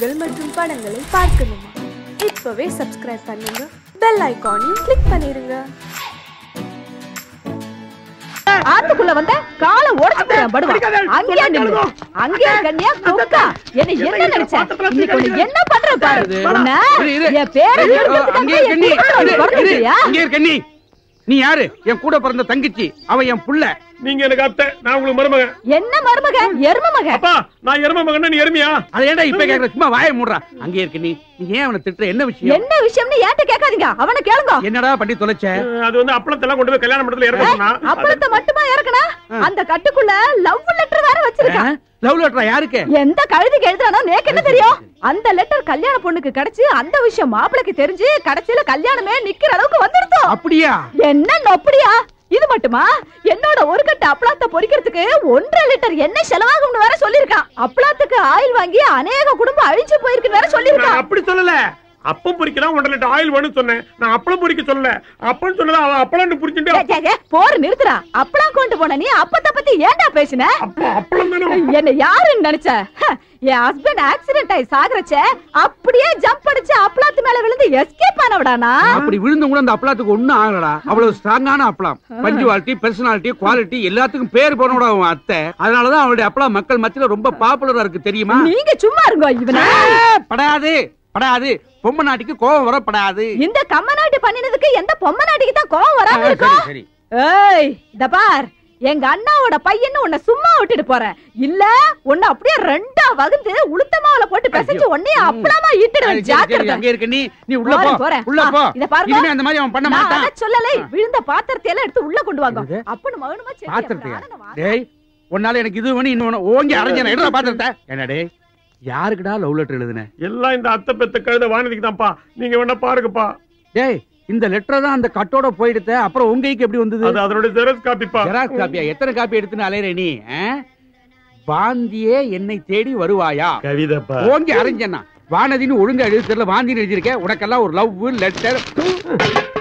நிகழ்ச்சிகள் மற்றும் படங்களை பார்க்கணுமா? இப்பவே சப்ஸ்கிரைப் பண்ணுங்க, பெல் ஐகானையும் கிளிக் பண்ணிருங்க. ஆத்துக்குள்ள வந்த கால உடைச்சுறேன் படுவா. அங்கேயே நில்லு. அங்கேயே கண்ணியா கொக்கா. என்ன நினைச்ச? இன்னைக்கு உன்னை என்ன பண்ற பாரு. என் பேரை கண்ணி. நீ யாரு? என் கூட பிறந்த தங்கச்சி. அவ என் புள்ள. நீங்க எனக்கு அத்தை, நான் உங்களுக்கு மருமக. என்ன மருமக? எரும மக. அப்பா, நான் எரும மகன்னா நீ எருமையா? அத ஏன்டா இப்ப கேக்குற? சும்மா வாயை மூடுறா. அங்கே இருக்கு நீ. நீ ஏன் அவனை திட்டுற? என்ன விஷயம்? என்ன விஷயம்னு ஏன்ட்ட கேட்காதீங்க. அவனை கேளுங்க. என்னடா பண்ணி தொலைச்ச? அது வந்து அப்பளத்தெல்லாம் கொண்டு போய் கல்யாண மண்டபத்துல இறக்க சொன்னா. அப்பளத்தை மட்டுமா இறக்கனா? அந்த கட்டுக்குள்ள லவ் லெட்டர் வேற வச்சிருக்கான். லவ் லெட்டரா? யாருக்கு? எந்த கழுதிக்கு எழுதுறானோ நேக்கு என்ன தெரியும்? அந்த லெட்டர் கல்யாண பொண்ணுக்கு கிடைச்சு அந்த விஷயம் மாப்பிளைக்கு தெரிஞ்சு கடைசியில கல்யாணமே நிக்கிற அளவுக்கு வந்துடுதோ. அப்படியா? என்ன அப்படியா? இது மட்டுமா? என்னோட ஒரு கட்டு அப்பளாத்த பொரிக்கிறதுக்கு 1.5 லிட்டர் எண்ணெய் செலவாகும்னு வேற சொல்லிருக்கான். அப்பளாத்துக்கு ஆயில் வாங்கி அநேக குடும்பம் அழிஞ்சு போயிருக்குன்னு வேற சொல்லிருக்கான். அப்படி சொல்லல. அப்பம் பொரிக்கலாம் 1.5 லிட்டர் ஆயில் வேணும்னு சொன்னேன். நான் அப்பளம் பொரிக்க சொல்லல. அப்பன்னு சொன்னதா அவ அப்பளம் புரிஞ்சுட்டு போற நிறுத்துறா. அப்பளம் கொண்டு போன நீ அப்பத்த பத்தி ஏன்டா பேசின? அப்பளம் தானே. என்ன யாருன்னு நினைச்ச? என் ஹஸ்பண்ட் ஆக்சிடென்ட் ஆயி சாகறச்ச அப்படியே ஜம்ப் அடிச்சு அப்பளாத்து மேல விழுந்து எஸ்கேப் ஆனவடானா? அப்படி விழுந்து கூட அந்த அப்பளாத்துக்கு ஒண்ணும் ஆகலடா. அவ்வளவு ஸ்ட்ராங்கான அப்பளம். பஞ்சுவாலிட்டி, பர்சனாலிட்டி, குவாலிட்டி எல்லாத்துக்கும் பேர் போனோட அவன் அத்தை. அதனாலதான் அவளுடைய அப்பளம் மக்கள் மத்தியில ரொம்ப பாப்புலரா இருக்கு தெரியுமா? நீங்க சும்மா இருங்க. இவன படாது படாது. பொம்மை நாட்டிக்கு கோவம் வரப்படாது. இந்த கம்ம நாட்டி பண்ணினதுக்கு எந்த பொம்மை நாட்டிக்கு தான் கோவம் வராம இருக்கும்? சரி. ஏய் இத பார், எங்க அண்ணாவோட பையன்னு உன்னை சும்மா விட்டுட்டு போறேன். இல்ல உன்னை அப்படியே ரெண்டா வகுந்து உளுத்தமாவுல போட்டு பிசைச்சு உன்னைய அப்பளமா ஈட்டுடுவேன். ஜாக்கிரதை. அங்க இருக்க நீ உள்ள போ. உள்ள போ. இத பாருங்க. இனிமே அந்த மாதிரி அவன் பண்ண மாட்டான். நான் சொல்லலை. விழுந்த பாத்திரத்தை எல்லாம் எடுத்து உள்ள கொண்டு வாங்க. அப்பன்னு மகனுமா சரி. பாத்திரத்தையா? டேய், உன்னால எனக்கு இது வேணும் இன்னொன்னு ஓங்கி அரைஞ்சன. எடுடா பாத்திரத்தை. என்ன டேய், யாருக்குடா லவ் லெட்டர் எழுதுன? எல்லாம் இந்த அத்தை பெத்த கழுத வானதிக்கு தான்ப்பா. நீங்க வேணா பாருங்கப்பா. டேய், இந்த லெட்டர் தான் அந்த கட்டோட போயிடுத. அப்புறம் உங்க கைக்கு எப்படி வந்தது? அது அதோட ஜெராக்ஸ் காப்பிப்பா. ஜெராக்ஸ் காப்பியா? எத்தனை காப்பி எடுத்துன்னு அலையற நீ? வாந்தியே என்னை தேடி வருவாயா? கவிதைப்பா. ஓங்கி அரைஞ்சனா. வானதின்னு ஒழுங்கா எழுதி தெரியல, வாந்தின்னு எழுதிருக்க. உனக்கெல்லாம் ஒரு லவ் லெட்டர்.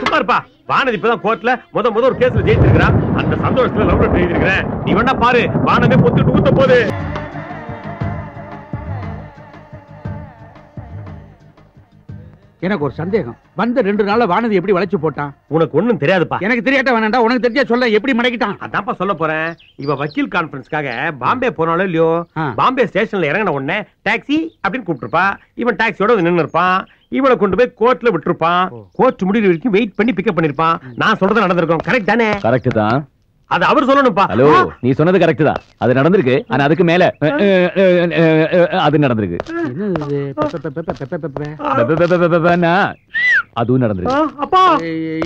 சும்மா இருப்பா. வானதி இப்பதான் கோர்ட்ல முத ஒரு கேஸ்ல ஜெயிச்சிருக்கான். அந்த சந்தோஷத்துல லவ் லெட்டர் எழுதிருக்கிறேன். நீ வேணா பாரு. வானமே பொத்துட்டு ஊத்த போகுது. எனக்கு ஒரு சந்தேகம். வந்த 2 நாள்ல வானதி எப்படி வளைச்சு போட்டான்? உனக்கு ஒண்ணும் தெரியாதுப்பா. எனக்கு தெரியாட்ட வேணாண்டா. உனக்கு தெரிஞ்சா சொல்ல. எப்படி மடக்கிட்டான்? அதான்ப்பா சொல்ல போறேன். இவ வக்கீல் கான்பரன்ஸ்க்காக பாம்பே போனாலும் இல்லையோ, பாம்பே ஸ்டேஷன்ல இறங்கின உடனே டாக்ஸி அப்படின்னு கூப்பிட்டுருப்பா. இவன் டாக்ஸியோட நின்று இருப்பான். இவளை கொண்டு போய் கோர்ட்ல விட்டுருப்பான். கோர்ட் முடிவு வரைக்கும் வெயிட் பண்ணி பிக்கப் பண்ணிருப்பான். நான் சொல்றது நடந்திருக்கும். கரெக்ட் தானே? கரெக்ட் தான். அது அவர் சொல்லணும்ப்பா. ஹலோ, நீ சொன்னது கரெக்ட் தான். அது நடந்திருக்கு. ஆனா அதுக்கு மேல அது நடந்திருக்கு. அதுவும் நடந்திருக்கு. அப்பா,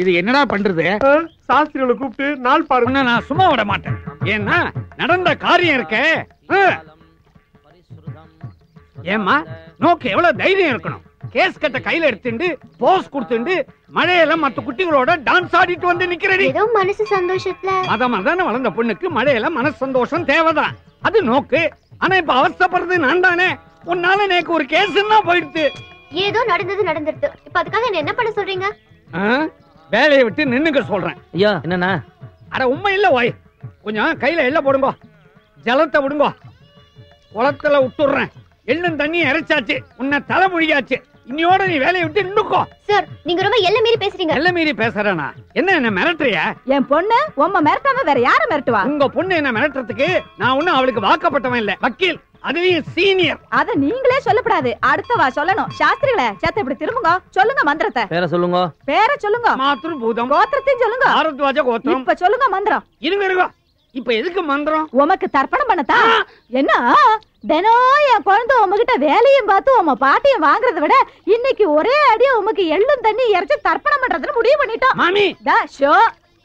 இது என்னடா பண்றது? சாஸ்திரிகளை கூப்பிட்டு நாள் பாருங்க. நான் சும்மா விட மாட்டேன். ஏன்னா நடந்த காரியம் இருக்க. ஏமா நோக்கு எவ்வளவு தைரியம் இருக்கணும்? கேஸ் கட்ட கையில எடுத்துட்டு போஸ் கொடுத்துட்டு மழையில மத்த குட்டிகளோட டான்ஸ் ஆடிட்டு வந்து நிக்கிறடி. ஏதோ மனசு சந்தோஷத்துல அதான் வளர்ந்த பொண்ணுக்கு மழையில மனசு சந்தோஷம் தேவைதான். அது நோக்கு. ஆனா இப்ப அவஸ்தைப்படுறது நான் தானே. உன்னால நேக்கு ஒரு கேஸ்ன்னா போயிடுது. ஏதோ நடந்துருது. இப்ப அதுக்காக என்ன பண்ண சொல்றீங்க? வேலையை விட்டு நின்னுக்க சொல்றேன். ஐயா என்னன்னா? அட உண்மை இல்ல ஓய். கொஞ்சம் கையில எள்ள போடுங்க. ஜலத்தை விடுங்க. குளத்துல விட்டுறேன். எள்ளும் தண்ணி இறைச்சாச்சு. உன்னை தலை முழியாச்சு. இன்னையோட நீ வேலையை விட்டு நின்னுக்கோ. சார், நீங்க ரொம்ப எல்லை மீறி பேசுறீங்க. எல்லை மீறி பேசுறேனா? என்ன மிரட்டுறியா? என் பொண்ணு உம்ம மிரட்டாம வேற யாரை மிரட்டுவா? உங்க பொண்ணு என்ன மிரட்டுறதுக்கு நான் ஒண்ணும் அவளுக்கு வாக்கப்பட்டவன் இல்ல. வக்கீல், அதுலயும் சீனியர். அத நீங்களே சொல்லப்படாது. அடுத்தவா சொல்லணும். சாஸ்திரிகளே, சேத்த இப்படி திரும்புங்க. சொல்லுங்க மந்திரத்தை. பேரை சொல்லுங்க. பேரை சொல்லுங்க. மாத்ரு பூதம். கோத்திரத்தையும் சொல்லுங்க. பாரத்வாஜ கோத்திரம். இப்ப சொல்லுங்க மந்திரம். இருங்க. இப்ப எதுக்கு மந்திரம்? உமக்கு தர்ப்பணம் பண்ணத்தா? என்ன தினம் என் குழந்தை உமகிட்ட வேலையும் பார்த்து உம பாட்டியும் வாங்குறத விட இன்னைக்கு ஒரே அடியா உமக்கு எள்ளும் தண்ணி இறைச்சி தர்ப்பணம் பண்றதுன்னு முடிவு பண்ணிட்டோம். மாமி, ஷோ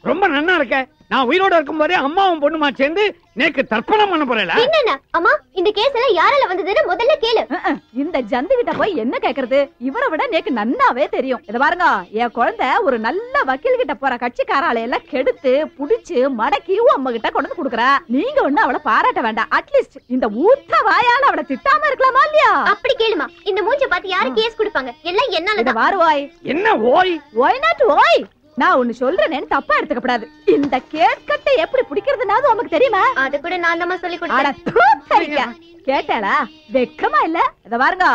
ரொம்ப நன்னா இருக்க. நான் உயிரோட இருக்கும் போதே அம்மாவும் பொண்ணுமா சேர்ந்து நேக்கு தர்ப்பணம் பண்ண போறேல. என்னன்னா அம்மா, இந்த கேஸ் எல்லாம் யாரால வந்ததுன்னு முதல்ல கேளு. இந்த ஜந்து கிட்ட போய் என்ன கேக்குறது? இவரை விட நேக்கு நன்னாவே தெரியும். இத பாருங்க, என் குழந்தை ஒரு நல்ல வக்கீல் கிட்ட போற கட்சிக்காரால எல்லாம் கெடுத்து புடிச்சு மடக்கி அம்மா கிட்ட கொண்டு கொடுக்குறா. நீங்க ஒண்ணு அவளை பாராட்ட வேண்டாம். அட்லீஸ்ட் இந்த ஊத்த வாயால அவளை திட்டாம இருக்கலாமா இல்லையா? அப்படி கேளுமா. இந்த மூஞ்ச பார்த்து யாரு கேஸ் கொடுப்பாங்க? எல்லாம் என்னால. இத பாரு ஓய். என்ன ஓய்? ஒய் நாட் ஓய். நான் ஒண்ணு சொல்றேன்னு தப்பா எடுத்துக்கப்படாது. இந்த கேஸ் கட்டை எப்படி பிடிக்கிறதுனாவது உனக்கு தெரியுமா? அது கூட நான் தான் சொல்லி கொடுத்தேன். கேட்டாளா? வெக்கமா இல்ல? இத பாருங்க,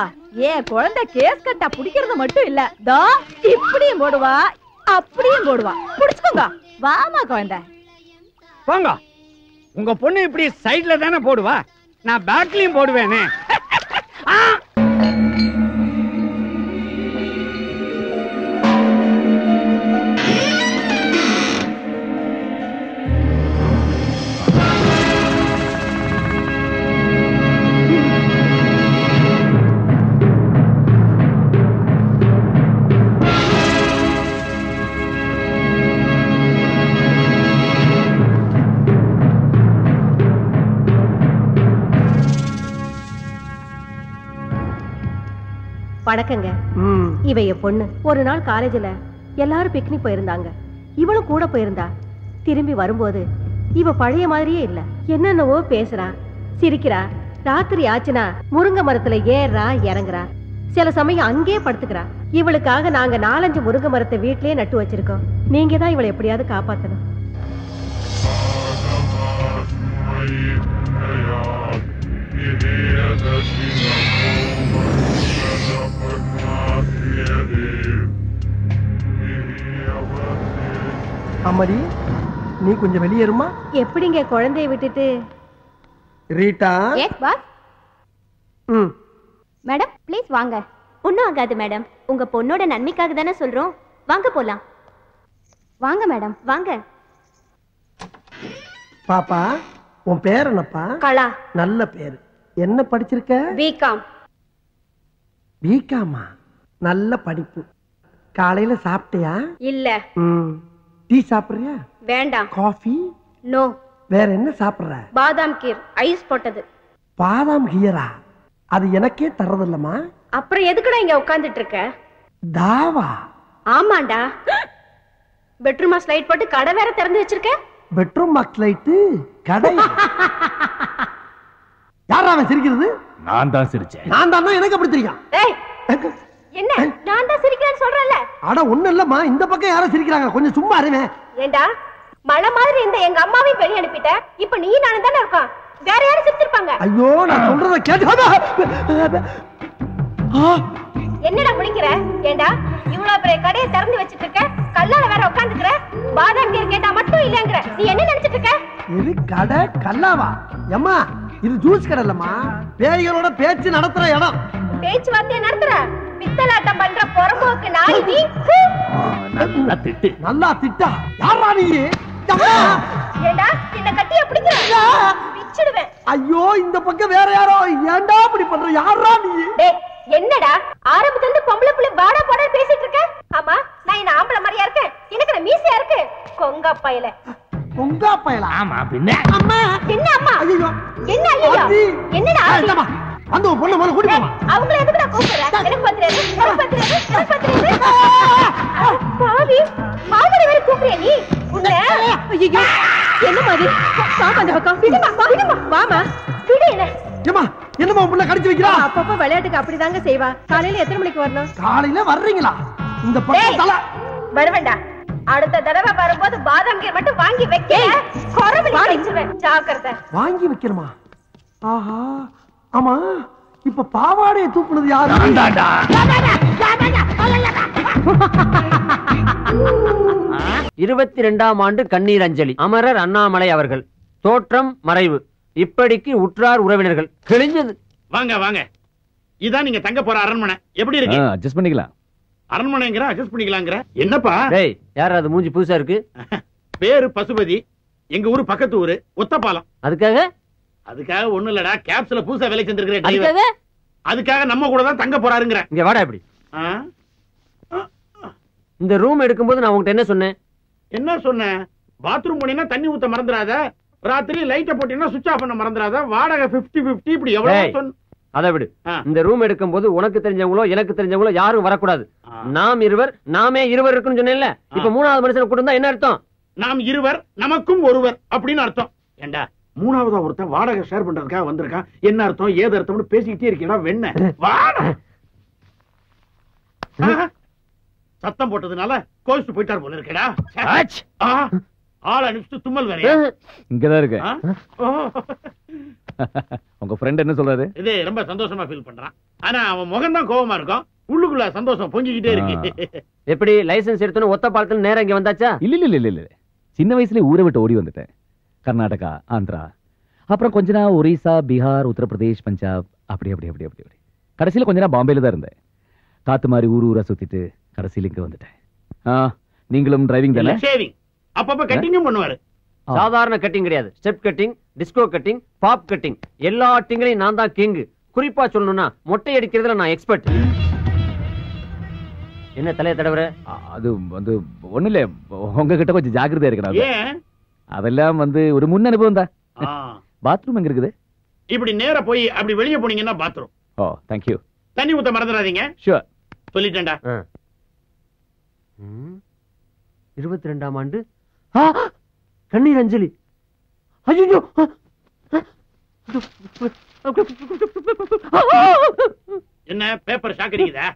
ஏன் குழந்தை கேஸ் கட்டா பிடிக்கிறது மட்டும் இல்ல, தோ இப்படியும் போடுவா அப்படியும் போடுவா. பிடிச்சுக்கோங்க. வாமா குழந்தை. போங்க. உங்க பொண்ணு இப்படி சைடுல தானே போடுவா, நான் பேக்லயும் போடுவேனே. வணக்கங்க. இவ என் பொண்ணு. ஒரு நாள் காலேஜ்ல எல்லாரும் பிக்னிக் போயிருந்தாங்க, இவளும் கூட போயிருந்தா. திரும்பி வரும்போது இவ பழைய மாதிரியே இல்ல. என்னென்னவோ பேசுறா, சிரிக்கிறா. ராத்திரி ஆச்சுனா முருங்கை மரத்துல ஏறா இறங்குறா. சில சமயம் அங்கே படுத்துக்கிறா. இவளுக்காக நாங்க 4-5 முருங்கை மரத்தை வீட்லயே நட்டு வச்சிருக்கோம். நீங்க தான் இவளை எப்படியாவது காப்பாத்தணும். அம்மாடி, நீ கொஞ்சம் வெளியேறுமா? எப்படிங்க குழந்தைய விட்டுட்டு? Rita. Yes boss. Madam please வாங்க. ஒன்றும் ஆகாது மேடம், உங்க பொண்ணோட நன்மைக்காக தானே சொல்றோம். வாங்க போலாம். வாங்க மேடம் வாங்க. பாப்பா, உன் பேர் என்னப்பா? கலா. நல்ல பேரு. என்ன படிச்சிருக்க? பிகாம். பிகாமா? நல்ல படிப்பு. காலையில சாப்பிட்டியா? இல்ல. டீ சாப்பிடுறியா? வேண்டாம். காஃபி? நோ. வேற என்ன சாப்பிடுற? பாதாம் கீர் ஐஸ் போட்டது. பாதாம் கீரா? அது எனக்கே தரதில்லமா. அப்புறம் எதுக்குடா இங்க உட்கார்ந்துட்டு இருக்க? தாவா? ஆமாண்டா. பெட்ரூம் ஸ்லைட் போட்டு கடை வேற திறந்து வச்சிருக்க. பெட்ரூம் லைட் கடை? யாரா அவன் சிரிக்கிறது? நான் தான் சிரிச்சேன். நான் தான். எனக்கு அப்படி தெரியும். என்ன நான் தான் சிரிக்கிறேன்னு சொல்றேன்ல. அட ஒண்ணு இல்லம்மா, இந்த பக்கம் யாரோ சிரிக்கிறாங்க, கொஞ்சம் சும்மா இருவேன். ஏண்டா மழை மாதிரி இந்த எங்க அம்மாவையும் வெளிய அனுப்பிட்ட, இப்ப நீ நானும் தானே இருக்கோம், வேற யாரும் சிரிச்சிருப்பாங்க. ஐயோ, நான் சொல்றத கேட்டு. என்னடா முடிக்கிற? ஏண்டா இவ்வளவு பெரிய கடையை திறந்து வச்சிட்டு இருக்க, கல்லால வேற உட்காந்துக்கிற, பாதாம் கீர் கேட்டா மட்டும் இல்லங்கிற, நீ என்ன நினைச்சிட்டு இருக்க? இது கடை கல்லாவா? எம்மா, இது ஜூஸ் கடை இல்லம்மா, பேய்களோட பேச்சு நடத்துற இடம். பேச்சுவார்த்தையை நடத்துற பித்தலாட்டம் பண்ற பொறம்போக்கு நாய் நீ. நல்லா திட்டு. நல்லா திட்டா? யாரா நீ? ஏண்டா என்ன கட்டிய பிடிக்கிற? பிச்சிடுவேன். ஐயோ, இந்த பக்கம் வேற யாரோ. ஏண்டா இப்படி பண்ற? யாரா நீ? டேய் என்னடா ஆரம்பத்துல இருந்து பொம்பளை புள்ள வாடா போடா பேசிட்டு இருக்க? ஆமா, நான் என்ன ஆம்பளை மாதிரியா இருக்கேன்? எனக்கு மீசையா இருக்கு. கொங்கா பயல. கொங்கா பயல? ஆமா பின்ன. அம்மா என்ன அம்மா? ஐயோ என்ன ஐயோ? என்னடா இல்லம்மா, அந்த பொண்ணு மேல கூட்டி போமா. அவங்கள எதுக்குடா கூப்பிடுற? எனக்கு பத்திரது, எனக்கு பத்திரது, எனக்கு பத்திரது. பாவி, மாவடி வேற கூப்பிடுற நீ? உன்ன ஐயோ, என்ன மாதிரி? வாமா அந்த பக்கம். விடுமா, விடுமா. வாமா. விடு என்ன? ஏமா, என்னமா புள்ள கடிச்சு வைக்கிறா? அப்பப்ப விளையாட்டுக்கு அப்படிதாங்க செய்வா. காலையில எத்தனை மணிக்கு வரணும்? காலையில வர்றீங்களா? இந்த பக்கம் தல வருவேண்டா. அடுத்த தடவை வரும்போது பாதாம் கீர் மட்டும் வாங்கி வைக்க. கொரவலி அடிச்சிடுவேன், ஜாக்கிரதை. வாங்கி வைக்கணுமா? ஆஹா, ஆமா, இப்ப பாவாடையை தூக்குனது யாரு? 22ஆம் ஆண்டு கண்ணீர் அஞ்சலி. அமரர் அண்ணாமலை அவர்கள். தோற்றம் மறைவு. இப்படிக்கு உற்றார் உறவினர்கள். கிழிஞ்சது. வாங்க வாங்க, இதான் நீங்க தங்க போற அரண்மனை. எப்படி இருக்கு? அட்ஜஸ்ட் பண்ணிக்கலாம். அரண்மனைங்கிற அட்ஜஸ்ட் பண்ணிக்கலாங்கிற என்னப்பா? டேய், யார் அது மூஞ்சி புதுசா இருக்கு? பேரு பசுபதி. எங்க ஊரு பக்கத்து ஊரு ஒத்தப்பாலம். அதுக்காக ஒண்ணு இல்லடா, கேப்ஸ்ல புதுசா வேலை செஞ்சிருக்கிற. அதுக்காக நம்ம கூட தான் தங்க போறாருங்கிற. இங்க வாடா. எப்படி இந்த ரூம் எடுக்கும்போது நான் உங்ககிட்ட என்ன சொன்னேன்? என்ன சொன்னேன்? பாத்ரூம் போனீங்கன்னா தண்ணி ஊத்த மறந்துடாத, ராத்திரி லைட்ட போட்டீங்கன்னா சுவிட்ச் ஆஃப் பண்ண மறந்துடாத, வாடகை 50-50 இப்படி எவ்வளவு சொன்ன. அதை விடு. இந்த ரூம் எடுக்கும் போது உனக்கு தெரிஞ்சவங்களோ எனக்கு தெரிஞ்சவங்களோ யாரும் வரக்கூடாது. நாம் இருவர், நாமே இருவர் இருக்குன்னு சொன்னேன்ல. இப்ப 3வது மனுஷனை கூட்டு வந்தா என்ன அர்த்தம்? நாம் இருவர் நமக்கும் ஒருவர் அப்படின்னு அர்த்தம். ஏண்டா 3வதா ஒருத்தன் வாடகை ஷேர் பண்றதுக்காக வந்திருக்கான். என்ன அர்த்தம் ஏது அர்த்தம்னு பேசிக்கிட்டே இருக்கீங்களா? வெண்ண வாடா. சத்தம் போட்டதுனால கோவிச்சு போயிட்டார் போல இருக்கடா. ஆள் அனுப்பிச்சு தும்மல் வேற இங்கதான் இருக்கு. உங்க ஃப்ரெண்ட் என்ன சொல்றாரு? இது ரொம்ப சந்தோஷமா ஃபீல் பண்றான். ஆனா அவன் முகம் தான் கோவமா இருக்கும், உள்ளுக்குள்ள சந்தோஷம் பொங்கிக்கிட்டே இருக்கு. எப்படி லைசென்ஸ் எடுத்தோன்னு ஒத்த பாலத்துல நேரம் இங்க வந்தாச்சா? இல்ல சின்ன வயசுல ஊரை விட்டு ஓடி வந்துட்டேன். கர்நாடகா, ஆந்திரா, அப்புறம் கொஞ்ச நாள் ஒரிசா, பீகார், உத்தரப்பிரதேஷ், பஞ்சாப், அப்படி கடைசியில கொஞ்ச நாள் பாம்பேல தான் இருந்தேன். காத்து மாதிரி ஊரா சுத்திட்டு கடைசியில இங்க வந்துட்டேன். நீங்களும் டிரைவிங் தானே? ஷேவிங் அப்பப்ப கட்டிங்கும் பண்ணுவாரு. சாதாரண கட்டிங் கிடையாது, step cutting, disco cutting, bob cutting, எல்லா கட்டிங்லயும் நான் தான் கிங். குறிப்பா சொல்லணும்னா மொட்டை அடிக்கிறதுல நான் எக்ஸ்பர்ட். என்ன தலைய தடவற? அது வந்து ஒண்ணு இல்ல, உங்ககிட்ட கொஞ்சம் ஜாக்கிரதையா இருக்கணும். அதெல்லாம் வந்து ஒரு முன் அனுபவம் தான். பாத்ரூம் எங்க இருக்குது? இப்படி நேரா போய் அப்படி வெளியே போனீங்கன்னா பாத்ரூம். O, thank you. தண்ணி ஊத்த மறந்துடாதீங்க. ஷூர். சொல்லிட்டேன்டா. 22ஆம் ஆண்டு கண்ணீர் அஞ்சலி. ஐயோ, என்ன பேப்பர் ஷாக் அடிக்குதா?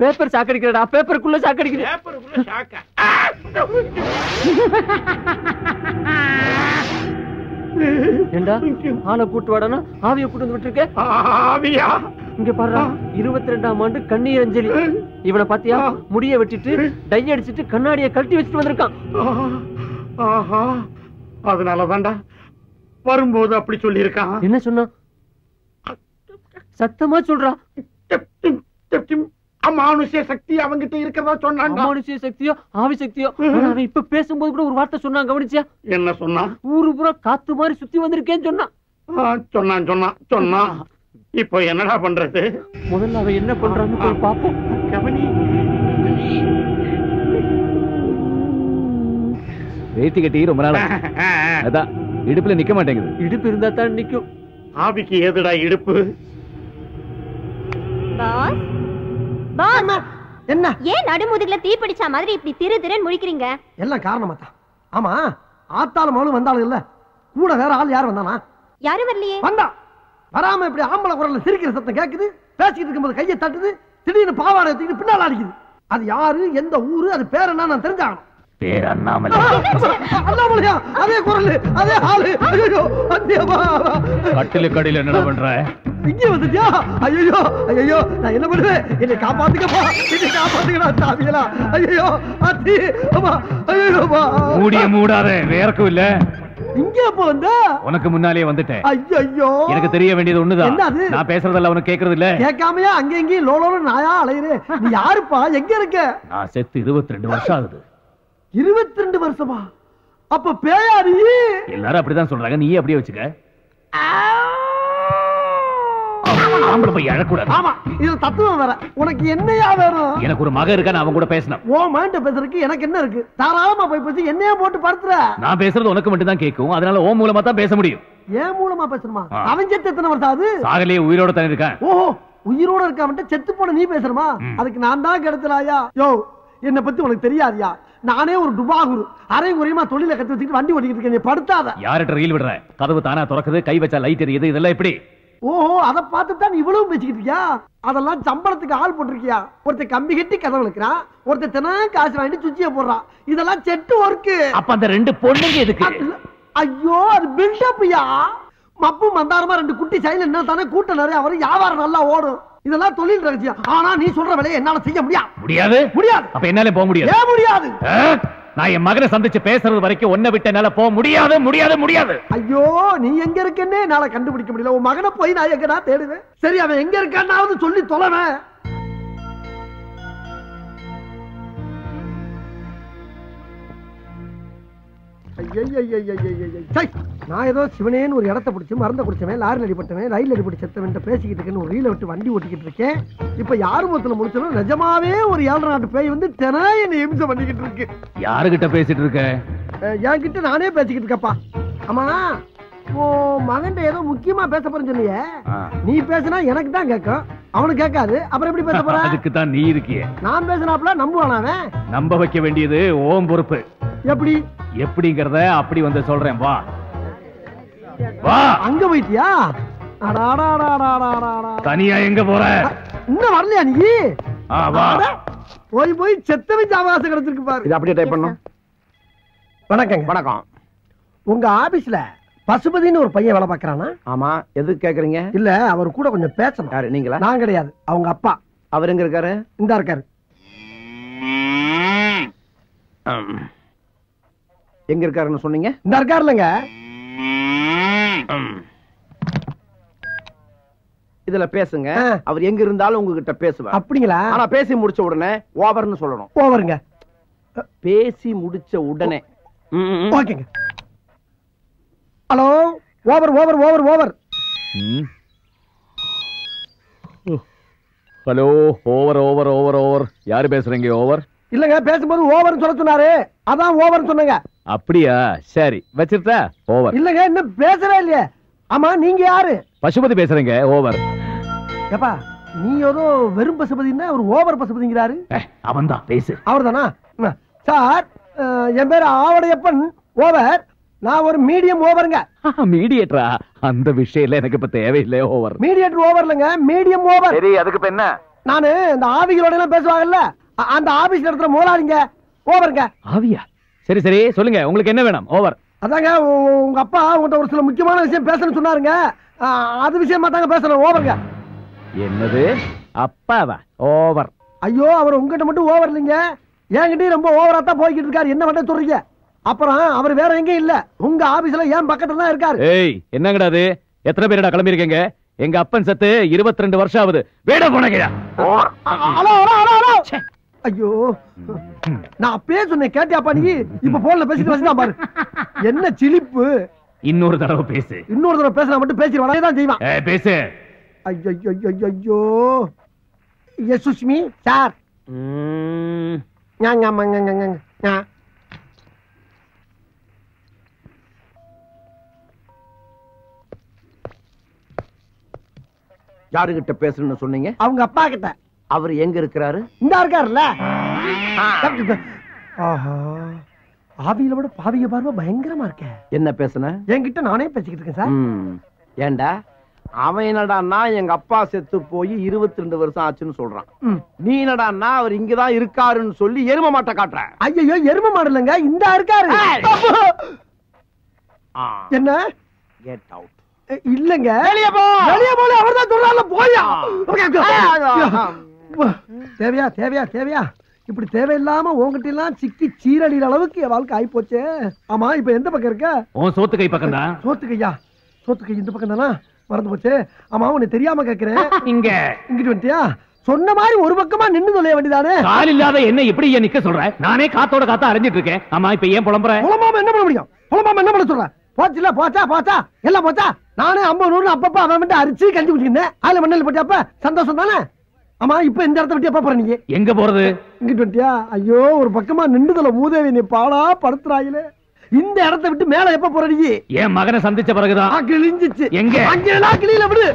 பேப்பர் ஷாக் அடிக்கிறடா. பேப்பருக்குள்ள ஷாக் அடிக்குது. பேப்பருக்குள்ள ஷாக்கா? ஏண்டா ஆளை கூட்டு வாடனா ஆவிய கூட்டு வந்து விட்டுருக்க? ஆவியா? இங்க பாருடா, 22ஆம் ஆண்டு கண்ணீர் அஞ்சலி. இவனை பாத்தியா? முடிய வெட்டிட்டு டை அடிச்சிட்டு கண்ணாடியை கழட்டி வச்சுட்டு வந்திருக்கான். அதனாலதான்டா வரும்போது அப்படி சொல்லி இருக்கான். என்ன சொன்னா? சத்தமா சொல்றா. அமானுஷ்ய சக்தி அவங்கிட்ட இருக்கிறதா சொன்னாங்க. அமானுஷ்ய சக்தியோ ஆவி சக்தியோ? அவன் இப்ப பேசும்போது கூட ஒரு வார்த்தை சொன்னான், கவனிச்சியா? என்ன சொன்னா? ஊரு பூரா காத்து மாதிரி சுத்தி வந்திருக்கேன்னு சொன்னான். சொன்னான். இப்போ என்னடா பண்றது? முதல்ல அவன் என்ன பண்றான்னு போய் பாப்போம். கவனி. வேட்டி கட்டி ரொம்ப நாள் அதான் இடுப்புல நிக்க மாட்டேங்குது. இடுப்பு இருந்தா தான் நிக்கும். ஆவிக்கு ஏதுடா இடுப்பு? என்ன ஏன் நடுமுதுகுல தீ பிடிச்ச மாதிரி இப்படி திரு திருன்னு முழிக்கிறீங்க? எல்லாம் காரணமா தான். ஆமா, ஆத்தாலும் மகளும் வந்தாலும் இல்ல, கூட வேற ஆள் யார் வந்தானா? யாரும் வரலையே. வந்தா வராம இப்படி ஆம்பளை குரல்ல சிரிக்கிற சத்தம் கேக்குது. பேசிக்கிட்டு இருக்கும்போது கையை தட்டுது, திடீர்னு பாவாடை எடுத்துக்கிட்டு பின்னால அடிக்குது. அது யாரு, எந்த ஊரு, அது பேர் என்ன நான் தெரிஞ்சாகணும். பேர் அண்ணாமலை. அண்ணாமலையா? அதே குரல், அதே ஆளு. ஐயோ, கட்டில கடையில என்ன பண்ற? இங்கே வந்துட்டியா? ஐயோ, நான் என்ன பண்ணுவேன்? என்னை காப்பாத்துக்கப்பா, என்னை காப்பாத்துக்கடா சாமிகளா. ஐயோ அத்தி, அம்மா, ஐயோப்பா. மூடாத, வேறக்கும் இல்ல. இங்க எப்ப வந்த? உனக்கு முன்னாலே வந்துட்டேன். ஐயோ, எனக்கு தெரிய வேண்டியது ஒண்ணுதான். நான் பேசுறதெல்லாம் உனக்கு கேக்குறது இல்ல. கேட்காமையா அங்க எங்கேயும் லோலோன்னு நாயா அலையுறே? நீ யாருப்பா? எங்க இருக்க? நான் செத்து 22 வருஷம் ஆகுது. 22 வருஷமா? அப்ப பேயாரி? எல்லாரும் அப்படிதான் சொல்றாங்க, நீயே அப்படியே வச்சுக்க. ஆம்பளை போய் அழக்கூடாது. ஆமா, இது தத்துவம் வேற. உனக்கு என்னையா வேணும்? எனக்கு ஒரு மகன் இருக்கா, நான் அவன் கூட பேசணும். ஓ மகன்ட்ட பேசுறதுக்கு எனக்கு என்ன இருக்கு? தாராளமா போய் பேசி என்னையா போட்டு படுத்துற. நான் பேசுறது உனக்கு மட்டும் தான் கேட்கும், அதனால ஓ மூலமா தான் பேச முடியும். ஏன் மூலமா பேசணுமா? அவன் செத்து எத்தனை வருஷம் ஆகுது? சாகலையே, உயிரோட தான் இருக்கான். ஓஹோ, உயிரோட இருக்காம செத்து போன நீ பேசணுமா? அதுக்கு நான் தான் கிடைச்சலாயா? யோ, என்ன பத்தி உனக்கு தெரியாதியா? நானே ஒரு டுபாகுரு, அரை குறையுமா தொழில கத்து வச்சுட்டு வண்டி ஓட்டிக்கிட்டு இருக்கேன். படுத்தாத. யார்கிட்ட ரீல் விடுற? கதவு தானா திறக்குது, கை வச்சா லைட் எரியுது, இதெல்லாம் எப்படி? ஓஹோ, அதை பார்த்துதான் இவ்வளவு பேசிக்கிட்டு இருக்கியா? அதெல்லாம் சம்பளத்துக்கு ஆள் போட்டிருக்கியா? ஒருத்தர் கம்பி கட்டி கதவு இருக்கிறான், ஒருத்தர் தினம் காசு வாங்கிட்டு சுச்சிய போடுறான். இதெல்லாம் செட்டு ஒர்க்கு. அப்ப அந்த 2 பொண்ணுங்க எதுக்கு? ஐயோ, அது பில்டப்யா. மப்பு மந்தாரமா 2 குட்டி சைல என்ன தானே கூட்டம் நிறைய வரும், வியாபாரம் நல்லா ஓடும். இதெல்லாம் தொழில் ரகசியம். ஆனா நீ சொல்ற வேலையை என்னால செய்ய முடியாது. அப்ப என்னால போக முடியாது. ஏன் முடியாது? நான் என் மகனை சந்திச்சு பேசுறது வரைக்கும் ஒன்ன விட்டு என்னால போக முடியாது. ஐயோ, நீ எங்க இருக்கன்னே என்னால கண்டுபிடிக்க முடியல. உன் மகனை போய் நான் எங்கடா தேடுவேன்? சரி, அவன் எங்க இருக்கான்னாவது சொல்லி தொலைவேன். நான் ஏதோ சிவனேன்னு ஒரு இடத்த பிடிச்சி மறந்த குடிச்சவன், லாரில் அடிபட்டவன், ரயில் அடிபட்டு செத்தவன் பேசிக்கிட்டு இருக்கேன்னு ஒரு ரீலை விட்டு வண்டி ஓட்டிக்கிட்டு இருக்கேன். இப்ப யாரு மொத்தத்துல முடிச்சாலும் நிஜமாவே ஒரு 7 நாட்டு பேய் வந்து தினம் என்ன இம்சை பண்ணிக்கிட்டு இருக்கு. யாருகிட்ட பேசிட்டு இருக்க? என்கிட்ட நானே பேசிக்கிட்டு இருக்கப்பா. ஆமா, மகன் ஏதோ முக்கியமா பேச போறேன்னு சொன்னியே, நீ பேசினா எனக்கு தான் கேட்கும், அவனுக்கு கேட்காது. அப்புறம் எப்படி பேச போற? அதுக்கு தான் நீ இருக்கியே. நான் பேசினாப்ல நம்புவானா? நம்ப வைக்க வேண்டியது ஓம் பொறுப்பு. எப்படி எப்படிங்கறத அப்படி வந்து சொல்றேன். வா வா. அங்க போயிட்டியா? தனியா எங்க போற? இன்னும் வரலையா நீ? வா. போய் போய் செத்தவன் அவகாசம் கிடைச்சிருக்கு பாரு. இது அப்படியே டைப் பண்ணும். வணக்கங்க. வணக்கம். உங்க ஆபீஸ்ல பசுபதினு ஒரு பையன் வேலை பாக்குறானா? ஆமா, எதுக்கு கேக்குறீங்க? இல்ல, அவர் கூட கொஞ்சம் பேசணும். யாரு, நீங்களா? நான் கிடையாது, அவங்க அப்பா. அவர் எங்க இருக்காரு? இந்தா இருக்காரு. எங்க இருக்காருன்னு சொன்னீங்க? இந்த இருக்காருலங்க. இதுல பேசுங்க. அவர் எங்க இருந்தாலும் உங்ககிட்ட பேசுவார். அப்படிங்களா? ஆனா பேசி முடிச்ச உடனே ஓவர்னு சொல்லணும். ஓவருங்க. பேசி முடிச்ச உடனே. ஓகேங்க. Hello, over over over over. Hello, over over over over. யாரு பேசுறீங்க? ஓவர் இல்லங்க, பேசும்போது ஓவர்னு சொல்ல சொன்னாரு, அதான் ஓவர்னு சொன்னங்க. அப்படியா? சரி, வச்சிருட்டா? ஓவர். இல்லங்க, இன்னும் பேசவே இல்லையே. ஆமா, நீங்க யாரு? பசுபதி பேசுறீங்க. ஓவர். ஏப்பா, நீ ஏதோ வெறும் பசுபதினா ஒரு ஓவர் பசுபதிங்கிறாரு. அவன் தான் பேசு. அவர் தானா? சார், என் பேரு ஆவடையப்பன். ஓவர். நான் ஒரு மீடியம் ஓவருங்க. மீடியேட்டரா? அந்த விஷயம் எனக்கு இப்ப தேவையில்லை. ஓவர். மீடியேட்டர் ஓவர் இல்லங்க, மீடியம் ஓவர். சரி, அதுக்கு இப்ப என்ன? நானு இந்த ஆவிகளோட எல்லாம் பேசுவாங்கல்ல, அந்த ஆபீஸ் நடத்துற முதலாளிங்க. ஓவருங்க. ஆவியா? சரி சரி, சொல்லுங்க, உங்களுக்கு என்ன வேணும்? ஓவர். அதாங்க, உங்க அப்பா உங்கள்கிட்ட ஒரு சில முக்கியமான விஷயம் பேசணும்னு சொன்னாருங்க. அது விஷயமா தாங்க பேசணும். ஓவருங்க. என்னது? அப்பாவா? ஓவர். ஐயோ, அவர் உங்ககிட்ட மட்டும் ஓவர் இல்லைங்க, என்கிட்டயும் ரொம்ப ஓவரா தான் போய்கிட்டு இருக்காரு. என்ன பண்ண சொல்றீங்க? அப்புறம் அவர் வேற எங்கேயும் இல்ல, உங்க ஆபீஸ்ல ஏன் பக்கத்துல தான் இருக்காரு. ஏய், என்னங்கடா அது? எத்தனை பேரடா கிளம்பி இருக்கீங்க? எங்க அப்பன் சத்து 22 வருஷம் ஆகுது. வேட போனங்கயா. Hello hello hello hello. ஐயோ, நான் அப்பயே சொன்னேன், கேட்டியாப்பா நீ? இப்ப போன்ல பேசிட்டு வச்சுதான் பாரு. என்ன சிலிப்பு. இன்னொரு தடவை பேசு. இன்னொரு தடவை பேசினா மட்டும் பேசிடுவான் தான் செய்வான். பேசு. ஐயோ ஐயோ ஐயோ. Yes Sushmi sir. யாருகிட்ட பேசணும்னு சொன்னீங்க? அவங்க அப்பா கிட்ட. அவர் எங்க இருக்கிறாரு? இந்த இருக்காருல்ல. ஆஹா, ஆவியில விட பாவிய பார்வை பயங்கரமா இருக்க. என்ன பேசுன? என்கிட்ட நானே பேசிக்கிட்டு இருக்கேன் சார். ஏண்டா, அவன் என்னடான்னா எங்க அப்பா செத்து போய் 22 வருஷம் ஆச்சுன்னு சொல்றான். நீ என்னடான்னா அவர் இங்கதான் இருக்காருன்னு சொல்லி எரும மாட்டை காட்டுற. ஐயோ, எரும மாடு இல்லைங்க, இந்த இருக்காரு. என்ன? Get out. இல்லங்க, வெளிய போ. வெளிய போல அவர்தான் சொல்றாருல, போயா. தேவையா தேவையா தேவையா? இப்படி தேவையில்லாம உங்ககிட்ட எல்லாம் சிக்கி சீரழிற அளவுக்கு என் வாழ்க்கை ஆயி போச்சு. ஆமா, இப்ப எந்த பக்கம் இருக்க? உன் சோத்து கை பக்கம் தான். சோத்து கையா? சோத்து கை இந்த பக்கம் தானா? மறந்து போச்சு. ஆமா, உன்னை தெரியாம கேக்குறேன். இங்க இங்கிட்டு வந்துட்டியா? சொன்ன மாதிரி ஒரு பக்கமா நின்னு சொல்ல வேண்டியதானே? கால் இல்லாத என்ன இப்படி நிக்க சொல்ற? நானே காத்தோட காத்தா அரைஞ்சிட்டு இருக்கேன். ஆமா, இப்ப ஏன் புலம்புற? புலம்பாம என்ன பண்ண முடியும்? புலம்பாம என்ன பண்ண சொல்ற? போச்சுல, போச்சா போச்சா எல்லாம் போச்சா? நானே 50 100 அப்பப்ப அவன் மட்டும் அரிச்சு கஞ்சி குடிச்சிருந்தேன். அதுல மண்ணல் போட்டியாப்ப சந்தோஷம் தானே? ஆமா, இப்ப இந்த இடத்த விட்டு எப்ப போற நீங்க? எங்க போறது? இங்கிட்டு வந்துட்டியா? ஐயோ, ஒரு பக்கமா நின்றுதல மூதேவி நீ பாடா படுத்துறாயிலே. இந்த இடத்த விட்டு மேல எப்ப போற நீ? என் மகனை சந்திச்ச பிறகுதான். கிழிஞ்சிச்சு. எங்க? அங்கெல்லாம் கிளியில விடு.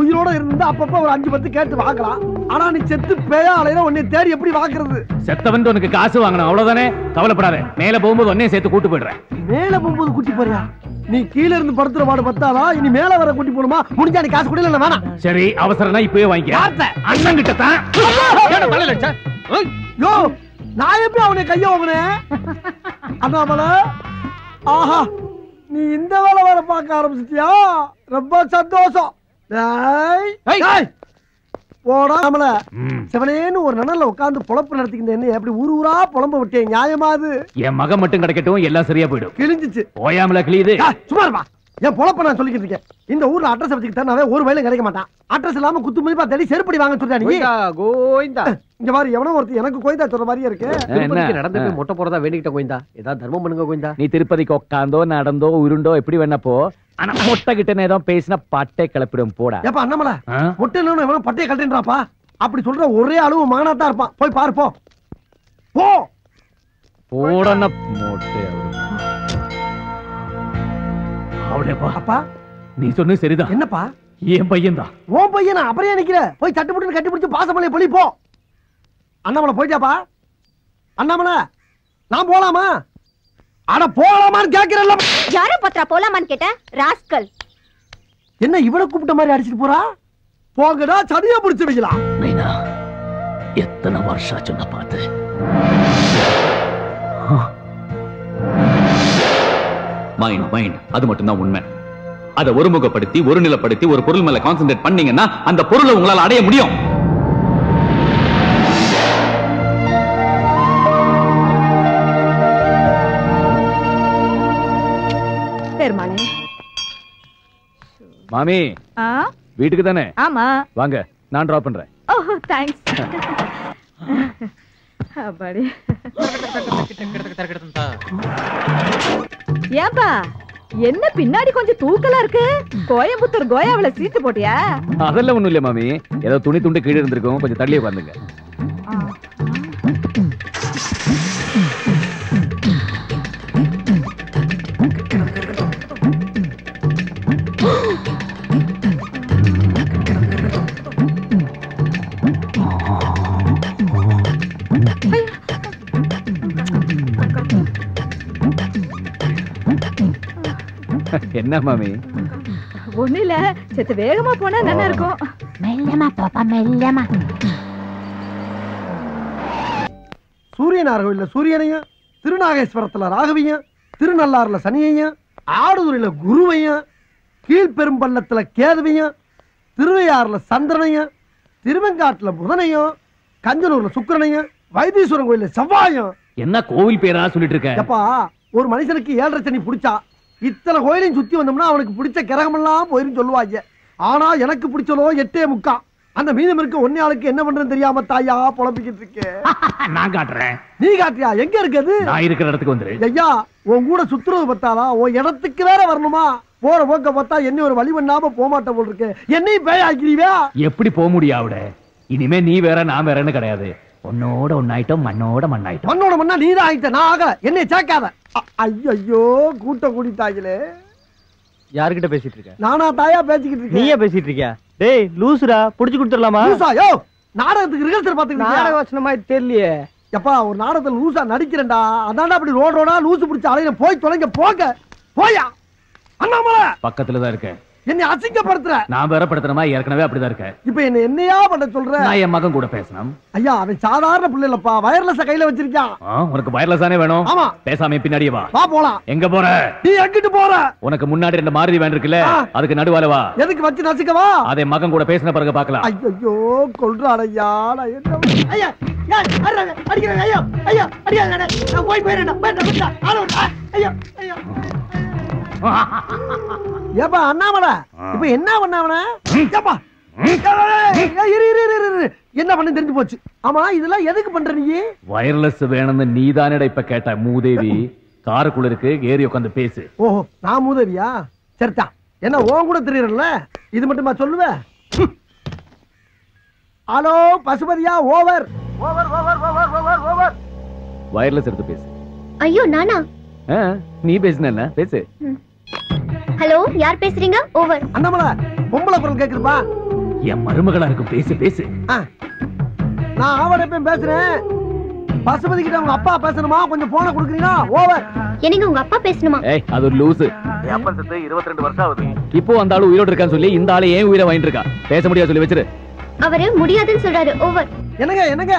உயிரோட இருந்தா அப்பப்ப ஒரு 5 10 கேட்டு வாங்கலாம். ஆனா நீ செத்து பேயா அலையில உன்னை தேடி எப்படி வாக்குறது? செத்தவன் உனக்கு காசு வாங்கணும், அவ்வளவுதானே? கவலைப்படாத, மேல போகும்போது உன்னையும் சேர்த்து கூட்டு போயிடுறேன். மேல போகும்போது கூட்டி போறியா? நீ கீழ இருந்து படுத்துற பாடு பத்தாதா? இனி மேல வர கூட்டி போணுமா? முடிஞ்சா நீ காசு கூட இல்ல வேணாம். சரி, அவசரம்னா இப்பவே வாங்கிக்க. அண்ணன் கிட்ட தான். யோ, நான் எப்படி அவனை கைய வாங்கினேன்? அண்ணாமலை, ஆஹா, நீ இந்த வேலை வேற பார்க்க ஆரம்பிச்சிட்டியா? ரொம்ப சந்தோஷம். போடா நம்மள சிவனேன்னு ஒரு நனல்ல உட்கார்ந்து பொழப்பு நடத்திக்கிட்டு என்ன எப்படி ஊர் ஊரா புலம்ப விட்டேன்? நியாயமா அது? என் மகன் மட்டும் கிடைக்கட்டும், எல்லாம் சரியா போயிடும். கிழிஞ்சிச்சு. ஓயாமல கிளியுது. சும்மா இருப்பா. என் பொழப்ப நான் சொல்லிக்கிட்டு இருக்கேன். இந்த ஊர்ல அட்ரஸ் வச்சுக்கிட்டு தரனாவே ஒரு வயலும் கிடைக்க மாட்டான். அட்ரஸ் இல்லாம குத்து மதிப்பா தேடி செருப்படி வாங்க சொல்றா நீ. கோயிந்தா, இங்க பாரு, எவனோ ஒருத்தர் எனக்கு கோயிந்தா சொல்ற மாதிரியே இருக்கு. திருப்பதிக்கு நடந்து போய் மொட்டை போறதா வேண்டிக்கிட்ட கோயிந்தா, ஏதாவது தர்மம் பண்ணுங்க கோயிந்தா. நீ திருப்பதிக்கு உட்காந்தோ நடந்தோ உருண்டோ எப்படி வேணப்போ, ஆனா மொட்டை கிட்ட ஏதோ பேசினா பட்டை கிளப்பிடும். போடா. ஏப்பா அண்ணாமலை, மொட்டை இல்லைன்னு எவனோ பட்டையை கழட்டுறாப்பா. அப்படி சொல்ற ஒரே அளவு மகனாத்தான் இருப்பான். போய் பாரு, போ போ. போடன மொட்டை அவளேப்பா. அப்பா, நீ சொன்னது சரிதான். என்னப்பா? என் பையன் தான். உன் பையனா? அப்புறம் ஏன் நிக்கிற? போய் தட்டு போட்டு கட்டி பிடிச்சு பாசமலையை பொழி போ. அண்ணாமலை போயிட்டாப்பா? அண்ணாமலை, நான் போலாமா? அட போலாமான்னு கேக்குறல்ல. யார பத்ரா போலாமான்னு கேட்ட ராஸ்கல். என்ன இவளை கூப்பிட்ட மாதிரி அடிச்சிட்டு போறா? போங்கடா, சதியா பிடிச்சு வைக்கலாம். நைனா, எத்தனை வருஷம் சொன்ன பார்த்து. மைண்ட் அது மட்டும்தான் உண்மை. அதை ஒருமுகப்படுத்தி ஒரு நிலைப்படுத்தி ஒரு பொருள் மேல கான்சென்ட்ரேட் பண்ணீங்கன்னா அந்த பொருளை உங்களால் அடைய முடியும். பெருமாளே. மாமி வீட்டுக்கு தானே? ஆமா வாங்க, நான் டிராப் பண்றேன். ஓஹோ தேங்க்ஸ். அப்பாடி. ஏப்பா என்ன பின்னாடி கொஞ்சம் தூக்கலா இருக்கு? கோயம்புத்தூர் கோயாவில சீட்டு போட்டியா? அதெல்லாம் ஒண்ணும் இல்ல மாமி, ஏதோ துணி துண்டு கீழே இருந்திருக்கும், கொஞ்சம் தள்ளியே உட்காந்துங்க. என்ன மாமி? ஒண்ணு இல்ல, செத்து வேகமா போனா நல்லா இருக்கும். மெல்லமா பாப்பா மெல்லமா. சூரியனார் கோயில்ல சூரியனையும், திருநாகேஸ்வரத்துல ராகவியும், திருநள்ளாறுல சனியையும், ஆடுதுறையில குருவையும், கீழ்பெரும்பள்ளத்துல கேதுவையும், திருவையாறுல சந்திரனையும், திருவெங்காட்டுல புதனையும், கஞ்சனூர்ல சுக்கிரனையும், வைத்தீஸ்வரன் கோயில்ல செவ்வாயும். என்ன கோவில் பேரா சொல்லிட்டு இருக்க? எப்பா, ஒரு மனுஷனுக்கு 7.5 சனி பிடிச்சா இத்தனை கோயிலையும் சுத்தி வந்தோம்னா அவனுக்கு பிடிச்ச கிரகமெல்லாம் போயிருந்து சொல்லுவாங்க. ஆனா எனக்கு பிடிச்சதோ 8.75. அந்த மீதம் இருக்க ஒன்னே ஆளுக்கு என்ன பண்றேன்னு தெரியாம தாயா புலம்பிக்கிட்டு இருக்கேன். நான் காட்டுறேன். நீ காட்டியா? எங்க இருக்குது? நான் இருக்கிற இடத்துக்கு வந்துரு. ஐயா, உன் கூட சுத்துறது பார்த்தாலா உன் இடத்துக்கு வேற வரணுமா? போற போக்க பார்த்தா என்ன ஒரு வழி பண்ணாம போமாட்ட போல் இருக்கு. என்னையும் பேய் ஆக்கிடுவியா? எப்படி போக முடியும் அவட? இனிமே நீ வேற நான் வேறன்னு கிடையாது. உன்னோட ஒன்னாயிட்டோம், மண்ணோட மண்ணாயிட்டோம். மண்ணோட மண்ணா நீதான் ஆயிட்ட, நான் ஆகல. என்னை சேர்க்காத. ஐயோ, கூட்டம் கூடிட்டாங்களே. யார்கிட்ட பேசிட்டு இருக்க? நானா தாயா பேசிக்கிட்டு இருக்கேன். நீயே பேசிட்டு இருக்கியா? டேய் லூசுடா, புடிச்சு கொடுத்துடலாமா? லூசா? யோ, நாடகத்துக்கு ரிஹர்சல் பாத்துக்கிட்டு நாடக வசனமா தெரியலையே. எப்பா, ஒரு நாடகத்துல லூசா நடிக்கிறேன்டா. அதான்டா அப்படி ரோடா லூசு பிடிச்ச அலையில போய் தொலைங்க. போங்க போயா. அண்ணாமலை பக்கத்துல தான் இருக்கேன். என்னை அசிங்கப்படுத்துற. நான் வேற படுத்துறமா? ஏற்கனவே அப்படிதான் இருக்கேன். இப்ப என்னையா பண்ண சொல்ற? நான் என் மகன் கூட பேசணும். ஐயா, அவன் சாதாரண பிள்ளை இல்லப்பா, வயர்லெஸ் கையில வச்சிருக்கான். உனக்கு வயர்லெஸ் தானே வேணும்? ஆமா. பேசாம பின்னாடியே வா. வா போலாம். எங்க போற? நீ எங்கிட்டு போற? உனக்கு முன்னாடி 2 மாருதி வேன் இருக்குல்ல, அதுக்கு நடுவால வா. எதுக்கு வச்சு நசுக்கவா? அதை மகன் கூட பேசின பிறகு பார்க்கலாம். ஐயோ, கொல்றாடையா. நான் என்ன ஐயா அடிக்கிறேன். ஐயா ஐயா அடிக்காத. நான் போய் போயிடுறேன். ஐயா ஐயா. ஏப்பா அண்ணாமலை, இப்ப என்ன பண்ணாவன? ஏப்பா என்ன பண்ண தெரிஞ்சு போச்சு. ஆமா, இதெல்லாம் எதுக்கு பண்ற நீ? வயர்லெஸ் வேணும்னு நீதானடா இப்ப கேட்ட. மூதேவி காருக்குள்ள இருக்கு, ஏறி உட்காந்து பேசு. ஓஹோ, நான் மூதேவியா? சரிதா, என்ன உன் கூட தெரியறல? இது மட்டுமா சொல்லுவ? ஹலோ பசுபதியா, over over over over over over. Wireless எடுத்து பேசு. ஐயோ நானா? நீ பேசுன பேசு. ஹலோ, யார் பேசுறீங்க? ஓவர். அண்ணாமலை, பொம்பளை குரல் கேக்குதுப்பா. என் மருமகளா இருக்கும், பேசு பேசு. நான் அவடப்பேன் பேசுறேன். பசுபதி கிட்ட உங்க அப்பா பேசணுமா? கொஞ்சம் போன கொடுக்குறீங்களா? ஓவர். என்னங்க உங்க அப்பா பேசணுமா? ஏய், அது ஒரு லூசு. என் அப்பா செத்து 22 வருஷம் ஆகுது. இப்போ அந்த ஆளு உயிரோடு இருக்கான்னு சொல்லி இந்த ஆளு ஏன் உயிரை வாங்கிட்டு இருக்கா? பேச முடியாது சொல்லி வச்சிரு. அவரு முடியாதுன்னு சொல்றாரு. ஓவர். என்னங்க என்னங்க,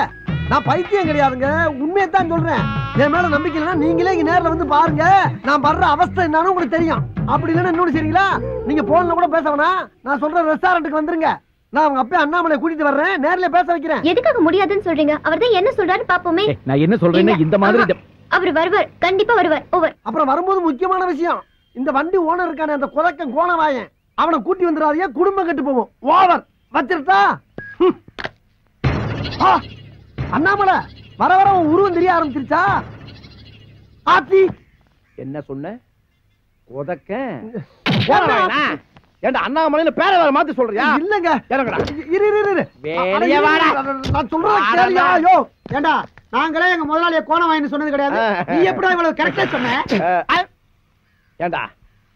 நான் பைத்தியம் கிடையாதுங்க, உண்மையத்தான் சொல்றேன். என் மேல நம்பிக்கை இல்லைன்னா நீங்களே இங்க நேர்ல வந்து பாருங்க. நான் படுற அவஸ்தை என்னன்னு உங்களுக்கு தெரியும். அப்படி இல்லைன்னா இன்னொன்னு சரிங்களா, நீங்க போன்ல கூட பேச வேணாம். நான் சொல்ற ரெஸ்டாரண்ட்டுக்கு வந்துருங்க. நான் அவங்க அப்பா அண்ணாமலை கூட்டிட்டு வர்றேன், நேர்ல பேச வைக்கிறேன். எதுக்காக முடியாதுன்னு சொல்றீங்க? அவர்தான் என்ன சொல்றாரு பாப்போமே. நான் என்ன சொல்றேன்னா இந்த மாதிரி அவர் வருவார், கண்டிப்பா வருவார். ஓவர். அப்புறம் வரும்போது முக்கியமான விஷயம், இந்த வண்டி ஓனர் இருக்கானே அந்த குலக்கன் கோணவாயன், அவனை கூட்டி வந்துடாதீங்க, குடும்பம் கெட்டு போவோம். ஓவர். வச்சிருட்டா? அண்ணாமலை, வர வர உன் உருவம் தெரிய ஆரம்பிச்சிருச்சா? ஆத்தி என்ன சொன்ன? உதக்க ஏண்டா அண்ணாமலையில பேரை வேற மாத்தி சொல்றியா? இல்லங்க, இறங்கடா. இரு இரு இரு. வெளிய வாடா. நான் சொல்றத கேளியா? யோ ஏண்டா, நாங்களே எங்க முதலாளிய கோணவாயின்னு சொன்னது கிடையாது. நீ எப்படா இவ்வளவு கரெக்ட்டா சொன்ன? ஏண்டா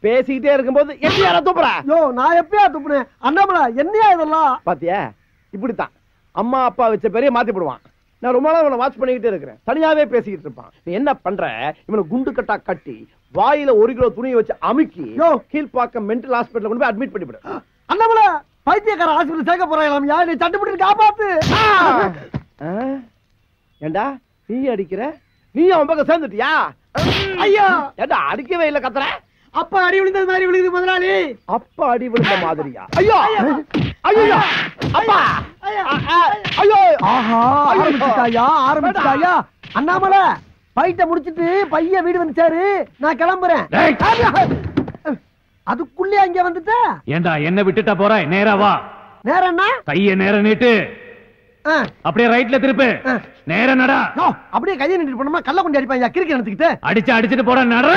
பேசிக்கிட்டே இருக்கும்போது எப்படி யாரா துப்புற? யோ, நான் எப்பயா துப்புனேன்? அண்ணாமலை, என்னையா இதெல்லாம்? பாத்தியா, இப்படித்தான் அம்மா அப்பா வச்ச பெரிய மாத்தி போடுவான். நான் ரொம்ப நாள் இவனை வாட்ச் பண்ணிக்கிட்டே இருக்கிறேன். தனியாவே பேசிக்கிட்டு இருப்பான். நீ என்ன பண்ற? இவனை குண்டு கட்டா கட்டி வாயில 1 கிலோ துணியை வச்சு அமுக்கி கீழ்பாக்கம் மென்டல் ஹாஸ்பிடல்ல கொண்டு போய் அட்மிட் பண்ணி விடு. அண்ணாமலை, பைத்தியக்கார ஹாஸ்பிடல் சேர்க்க போறாங்களாம். யார் நீ சட்டுப்பட்டு காப்பாத்து. ஏண்டா நீ அடிக்கிற, நீ அவன் பக்கம் சேர்ந்துட்டியா? ஐயா ஏண்டா அடிக்கவே இல்ல கத்துற? அப்பா அடி விழுந்தது மாதிரி விழுகுது முதலாளி. அப்பா அடி விழுந்த மாதிரியா? ஐயோ ஐயோ அப்பா ஐயோ. ஆஹா ஆரம்பிச்சுட்டாயா அண்ணாமலை. பைட்ட முடிச்சிட்டு பையன் வீடு வந்துச்சாரு, நான் கிளம்புறேன். அதுக்குள்ளே அங்க வந்துட்ட. ஏண்டா என்ன விட்டுட்டா போற? நேரா வா. நேரம்னா கைய நேர நீட்டு, அப்படியே ரைட்ல திருப்பு, நேர நடா. அப்படியே கையை நீட்டு போனோமா கல்ல கொண்டு அடிப்பாங்க கிறுக்கி எடுத்துக்கிட்டு. அடிச்சுட்டு போற நட.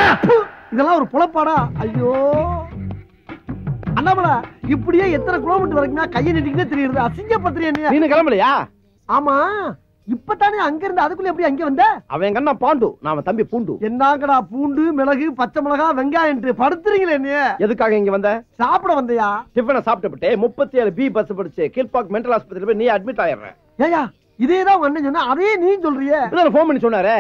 இதெல்லாம் ஒரு புலப்பாடா? ஐயோ அண்ணாமலை, இப்படியே எத்தனை கிலோமீட்டர் வரைக்கும் கையை நீட்டிக்கிட்டே தெரியுது. அசிங்கப்படுத்துறியா? நீ கிளம்பலையா? ஆமா, இப்பதானே அங்க இருந்து. அதுக்குள்ள எப்படி அங்க வந்த? அவன் கண்ணா பாண்டு, நாம தம்பி பூண்டு. என்னங்கடா பூண்டு, மிளகு, பச்சை மிளகா, வெங்காயம் படுத்துறீங்களே? நீ எதுக்காக இங்க வந்த? சாப்பிட வந்தியா? டிஃபனை சாப்பிட்டு 37B பஸ் படிச்சு கீழ்பாக் மென்டல் ஆஸ்பத்திரியில போய் நீ அட்மிட் ஆயிடுற. ஏயா இதேதான் அண்ணன் சொன்னா, அதே நீ சொல்றியே. போன் பண்ணி சொன்னாரே,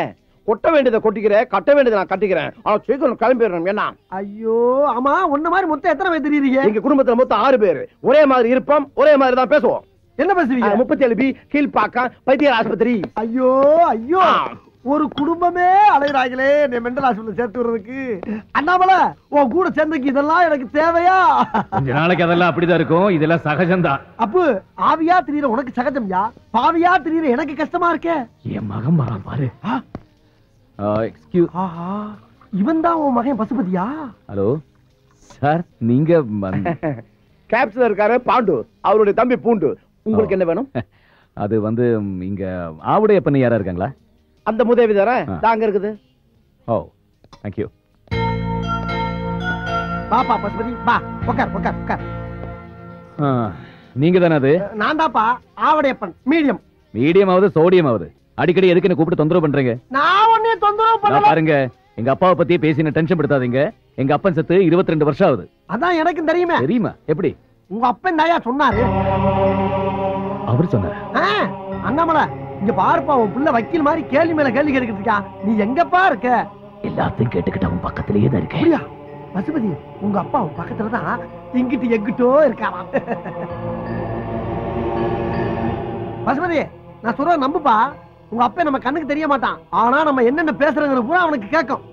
கொட்ட வேண்டியதை கொட்டிக்கிறேன், கட்ட வேண்டியதை நான் கட்டிக்கிறேன், ஆனா சீக்கிரம் கிளம்பிடுறேன். என்ன? ஐயோ ஆமா, உன்ன மாதிரி மொத்தம் எத்தனை பேர் தெரியுறீங்க? எங்க குடும்பத்துல மொத்தம் 6 பேர். ஒரே மாதிரி இருப்போம், ஒரே மாதிரி தான் பேசுவோம். என்ன பேசுவீங்க? 37B கீழ்பாக்கம் பைத்தியர் ஆஸ்பத்திரி. ஐயோ ஐயோ, ஒரு குடும்பமே அலைகிறாங்களே நீ மெண்டல் ஹாஸ்பிட்டல் சேர்த்து விடுறதுக்கு. அண்ணாமலை, உன் கூட சேர்ந்துக்கு இதெல்லாம் எனக்கு தேவையா? கொஞ்ச நாளைக்கு அதெல்லாம் அப்படிதான் இருக்கும், இதெல்லாம் சகஜம்தான். அப்பு, ஆவியா திரியற உனக்கு சகஜம்யா, பாவியா திரியற எனக்கு கஷ்டமா இருக்கே. என் மகன் வரான் பாரு. இவன் தான் உன் மகன் பசுபதியா? ஹலோ சார், நீங்க கேப்ஸ்ல இருக்காரு பாண்டு, அவருடைய தம்பி பூண்டு. உங்களுக்கு என்ன வேணும்? அது வந்து இங்க ஆவுடைய பண்ணி யாரா இருக்காங்களா? அந்த முதவி தானே தாங்க இருக்குது. ஓ தேங்க் யூ. பாப்பா பசுபதி பா, உட்கார் உட்கார் உட்கார். நீங்க தானே அது? நான் தான்ப்பா ஆவடையப்பன். மீடியம். மீடியம் ஆகுது சோடியம் ஆகுது. அடிக்கடி எதுக்கு என்ன கூப்பிட்டு தொந்தரவு பண்றீங்க? நான் ஒண்ணே தொந்தரவு பண்ணல. பாருங்க, எங்க அப்பாவை பத்தி பேசி டென்ஷன் படுத்தாதீங்க. எங்க அப்பன் செத்து 22 வருஷம் ஆகுது. அதான் எனக்கும் தெரியுமே. தெரியுமா? எப்படி? உங்க அப்பன் தாயா சொன்னாரு. அவர் சொன்னாரு? அண்ணாமலை, இங்க பாருப்பா, உன் புள்ள வக்கீல் மாதிரி கேள்வி மேல கேள்வி கேட்டுக்கிட்டு இருக்கா. நீ எங்கப்பா இருக்க? எல்லாத்தையும் கேட்டுக்கிட்டு அவன் பக்கத்திலேயே தான் இருக்கேன். பசுபதி, உங்க அப்பா உன் பக்கத்துலதான் இங்கிட்டு எங்கிட்டோ இருக்காராம். பசுபதி, நான் சொல்ற நம்புப்பா. உங்க அப்பா நம்ம கண்ணுக்கு தெரிய மாட்டான், ஆனா நம்ம என்னென்ன பேசுறங்கிற பூரா அவனுக்கு கேட்கும்.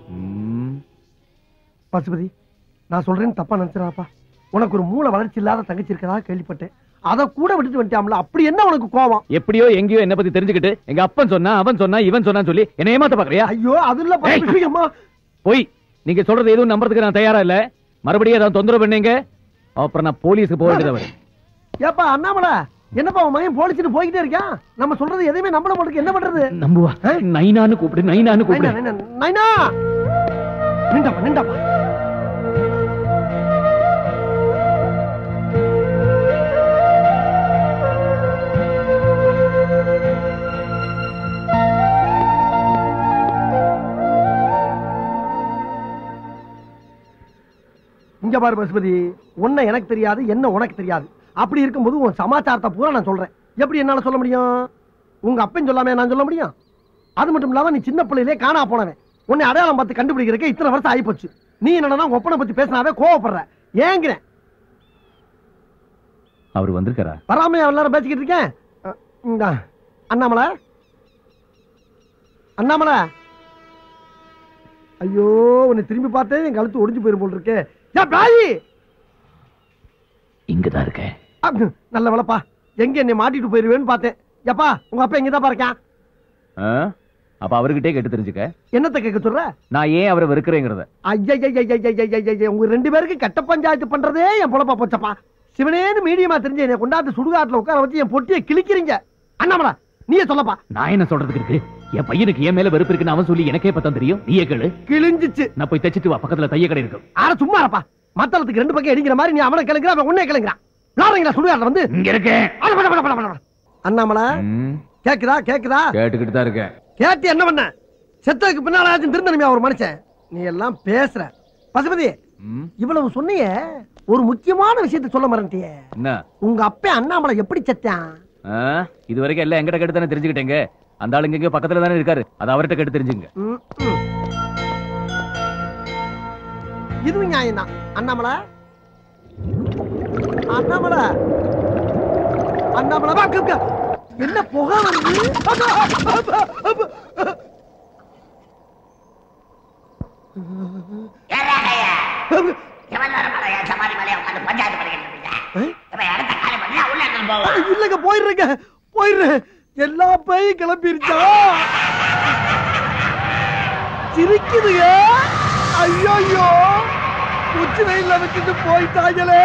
பசுபதி, நான் சொல்றேன்னு தப்பா நினைச்சிடாப்பா. உனக்கு ஒரு மூளை வளர்ச்சி இல்லாத தங்கச்சி இருக்கதா கேள்விப்பட்டேன். அத கூட விட்டுட்டு வந்துட்டாம்ல, அப்படி என்ன உனக்கு கோவம்? எப்படியோ எங்கேயோ என்ன பத்தி தெரிஞ்சுக்கிட்டு எங்க அப்பன் சொன்னா, அவன் சொன்னா, இவன் சொன்னான்னு சொல்லி என்ன ஏமாத்த பாக்குறியா? ஐயோ அது இல்ல போய் நீங்க சொல்றது எதுவும் நம்புறதுக்கு நான் தயாரா இல்ல. மறுபடியும் ஏதாவது தொந்தரவு பண்ணீங்க, அப்புறம் நான் போலீஸ்க்கு போக வேண்டியதா. ஏப்பா அண்ணாமலை, என்னப்பா உன் மகன் போலீஸ்னு போய்கிட்டே இருக்கான். நம்ம சொல்றது எதையுமே நம்பல மாட்டேங்குது. என்ன பண்றது? நம்புவா. நைனான்னு கூப்பிடு, நைனான்னு கூப்பிடு. நைனா, நிண்டாப்பா நிண்டாப்பா. இங்க பாரு பசுபதி, உன்னை எனக்கு தெரியாது, என்ன உனக்கு தெரியாது. அப்படி இருக்கும்போது உன் சமாச்சாரத்தை பூரா நான் சொல்றேன். எப்படி என்னால சொல்ல முடியும்? உங்க அப்பன் சொல்லாம நான் சொல்ல முடியும்? அது மட்டும் இல்லாம நீ சின்ன பிள்ளையிலே காணா போனவன். உன்னை அடையாளம் பார்த்து கண்டுபிடிக்கிறதுக்கு இத்தனை வருஷம் ஆகி போச்சு. நீ என்னன்னா ஒப்பனை பத்தி பேசினாவே கோவப்படுற. ஏங்கிறேன். அவர் வந்திருக்காரா? வராம எல்லாரும் பேசிக்கிட்டு இருக்கேன். அண்ணாமலை, அண்ணாமலை, ஐயோ உன்னை திரும்பி பார்த்தேன், என் கழுத்து ஒடிஞ்சு போயிரும் போல் இருக்கே. இங்கதான் இருக்கேன். நல்ல வேலைப்பா, எங்க என்னை மாட்டிட்டு போயிருவேன்னு பார்த்தேன். எப்பா உங்க அப்பா எங்கதான் இருக்கேன்? அப்ப அவர்கிட்டே கேட்டு தெரிஞ்சுக்க. என்னத்தை கேட்க சொல்ற? நான் ஏன் அவரை வெறுக்கிறேங்கிறத. உங்க 2 பேருக்கு கட்ட பஞ்சாயத்து பண்றதே என் பொழப்பா போச்சப்பா. சிவனேன்னு மீடியமா தெரிஞ்சு என்னை கொண்டாந்து சுடுகாட்டுல உட்கார வச்சு என் பொட்டியை கிழிக்கிறீங்க. அண்ணாமலா நீயே சொல்லப்பா. நான் என்ன சொல்றதுக்கு இருக்கு? என் பையனுக்கு என் மேல வெறுப்பு இருக்குன்னு அவன் சொல்லி எனக்கே பத்தம் தெரியும். நீயே கேளு. கிழிஞ்சிச்சு. நான் போய் தச்சிட்டு வா, பக்கத்துல தைய கடை இருக்கும். ஆனா சும்மா இருப்பா. மத்தளத்துக்கு 2 பக்கம் அடிக்கிற மாதிரி நீ அவனை கிளங்குற, அவன் உன்னே கிளங்குறான். விளாடுறீங்களா சுடுகாட்டுல வந்து? இங்க இருக்கேன். அண்ணாமலா கேக்குதா? கேக்குதா? கேட்டுக்கிட்டு தான் இருக்கேன். கேட்டு என்ன பண்ண? செத்ததுக்கு பின்னால திருந்தனுமே ஒரு மனுஷன். நீ எல்லாம் பேசுற. பசுபதி, இவ்வளவு சொன்னிய, ஒரு முக்கியமான விஷயத்தை சொல்ல மறந்துட்டியே. என்ன? உங்க அப்பா அண்ணாமலை எப்படி செத்தான்? இது வரைக்கும் எல்லாம் எங்கிட்ட கேட்டு தானே தெரிஞ்சுக்கிட்டேங்க. அந்த ஆளுங்க இங்க பக்கத்துல தானே இருக்காரு, அது அவர்கிட்ட கேட்டு தெரிஞ்சுங்க. இதுவும் நியாயம் தான். அண்ணாமலை, அண்ணாமலை, அண்ணாமலை என்ன புகை வருது? இல்லங்க போயிடுறேங்க போயிடுறேன். எல்லா பேயும் கிளம்பிருச்சா? சிரிக்குதுங்க. ஐயோ உச்சி வெயில வச்சுட்டு போயிட்டாங்களே.